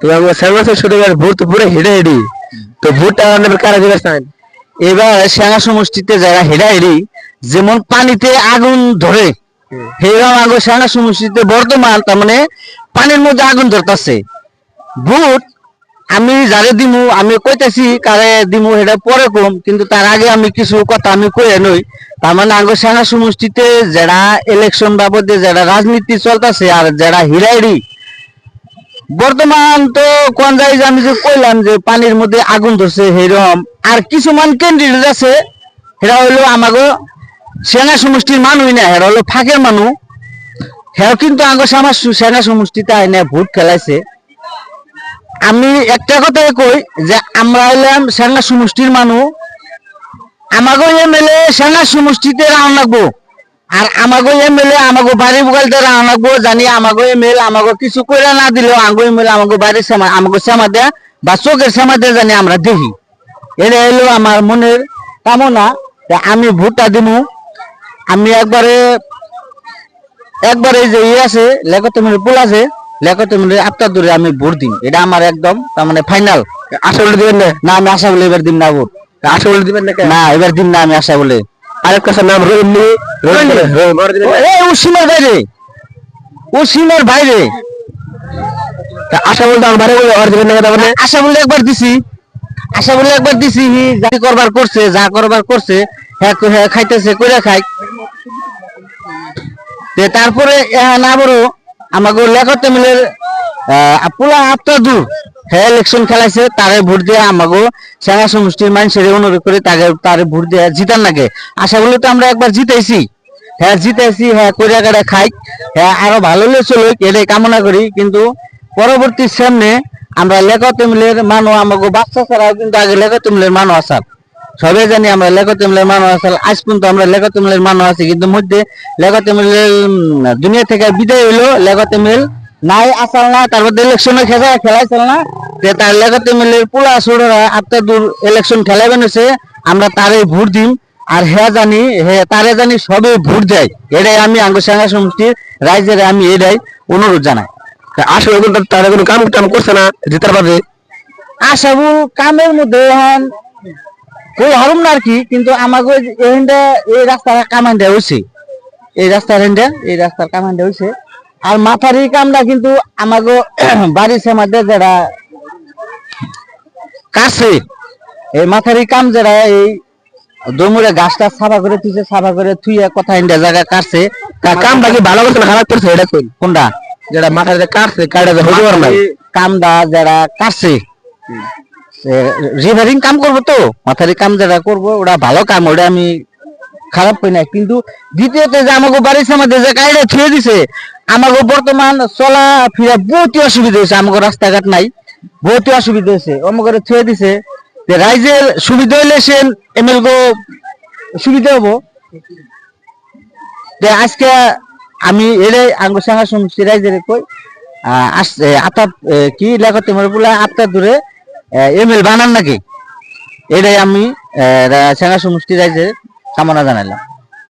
তো আমরা সর্বশেষ শুরুবার ভোট তো পুরো হেডে হেডি তো ভোটটা আমরা কারা দিবে চান এবার সেনা সমষ্টিতে যারা হেডাহেডি যেমন পানিতে আগুন ধরে সেরকম আগুন সেনা সমষ্টিতে বর্তমান তার মানে পানির মধ্যে আগুন ধরতেছে ভোট আমি যারে দিমু আমি কইতেছি কারে দিমু এটা পরে কম কিন্তু তার আগে আমি কিছু কথা আমি কইয়া নই তার মানে আঙ্গ সেনা সমষ্টিতে যারা ইলেকশন বাবদে যারা রাজনীতি চলতেছে আর যারা হিরাইডি বর্তমান তো কোন যায় যে আমি যে কইলাম যে পানির মধ্যে আগুন ধরছে সেরকম আর কিছুমান ক্যান্ডিডেট আছে এরা হইলো আমাগো সেনা সমষ্টির মানুষ না এরা হলো ফাঁকের মানুষ হ্যাঁ কিন্তু আঙ্গ আমার সেনা সমষ্টিতে আইনে ভোট খেলাইছে আমি একটা কথাই কই যে আমরা হইলাম সেনা সমষ্টির মানুষ আমাগো এমএলএ সেনা সমষ্টিতে রাউন লাগবো আর আমাগো এমএলএ আমাগো বাড়ি বুগালতে রাউন লাগবো জানি আমাগো এমএলএ আমাগো কিছু কইরা না দিলেও আমাগো এমএলএ আমাগো বাড়ির সেমা আমাগো সেমা দেয়া বা চোখের সেমা দেয়া জানি আমরা দেখি এটা হলো আমার মনের কামনা আমি ভোটটা দিমু আমি একবারে যে ইয়ে আছে লেখতমির পোল আছে লেখতমির আপনার দূরে আমি ভোট দিন এটা আমার একদম তার মানে ফাইনাল আশা বলে দিবেন না না আমি আশা বলে এবার দিন না ভোট আশা বলে দিবেন না না এবার দিন না আমি আশা বলে আরেক কাছে নাম রইনি উসিমের বাইরে উসিমের বাইরে আশা বলতে আমার বারে বলে আর দিবেন না কথা বলে আশা বলে একবার দিছি যা করবার করছে হ্যাঁ খাইতেছে কইরা খাই তারপরে না বড় আমাকে লেখতে মিলে পোলা আপনার দূর হ্যাঁ ইলেকশন খেলাইছে তারে ভোট দিয়ে আমাকে সেনা সমষ্টির মানুষের অনুরোধ করে তারে ভোট দিয়ে জিতার নাগে আশা বলে তো আমরা একবার জিতাইছি হ্যাঁ কইরা কাটা খাই হ্যাঁ আরো ভালো হলে চলো এটাই কামনা করি কিন্তু পরবর্তী সামনে আমরা লেখতে মিলের মানুষ আমাকে বাচ্চা ছাড়াও কিন্তু আগে লেখতে মিলের মানুষ আসার সবাই জানি আমরা লেখতে মিলের মানুষ আসাল আজ পর্যন্ত আমরা লেখতে মিলের মানুষ আছি কিন্তু মধ্যে লেখতে মিলের দুনিয়া থেকে বিদায় হইলো লেখতে মিল নাই আসাল না তারপর ইলেকশনে খেলাইছিল না তার লেখতে মিলের পোলা ছোড়রা আপনার দূর ইলেকশন খেলাবেন হচ্ছে আমরা তারে ভোট দিম আর তারে জানি সবে ভোট দেয় এটাই আমি আঙ্গ সেনা সমষ্টির রাইজের আমি এটাই অনুরোধ জানাই আসলে তারা কোনো কাম টাম করছে না জিতার পারবে আশাবুল কামের মধ্যে এখন কই হারুম না আর কি কিন্তু আমাকে এই রাস্তার কামান্ডা হয়েছে এই রাস্তার কামান্ডা হয়েছে আর মাথারি কামটা কিন্তু আমাকে বাড়ির সমাজে যারা কাছে এই মাথারি কাম যারা এই দমুরে গাছটা সাফা করে থুইয়া কথা ইন্ডিয়া জায়গা কাটছে কামটা কি ভালো করছে না খারাপ করছে এটা কই কোনটা যেটা মাথায় কাটছে কাটা হইতে পারে না কামটা যারা কাটছে রিভারিং কাম করবো তো মাথারি কাম যারা করবো ওরা ভালো কাম ওটা আমি খারাপ করি না কিন্তু দ্বিতীয়ত যে আমাকে বাড়ির সামনে যে গাড়িটা ছুঁয়ে দিছে আমাকে বর্তমান চলা ফিরা বহুতই অসুবিধা হয়েছে আমাকে রাস্তাঘাট নাই বহুতই অসুবিধা হয়েছে আমাকে ছুঁয়ে দিছে রাইজের সুবিধা হইলে সে এমএল গো সুবিধা হবো আজকে আমি এটাই আঙ্গ সাঙ্গা সমষ্টি রাইজের কই আসছে আতাপ কি লেখতে বলে আপনার দূরে এমএল বানান নাকি এটাই আমি সাঙ্গা সমষ্টি রাইজের কামনা জানাইলাম।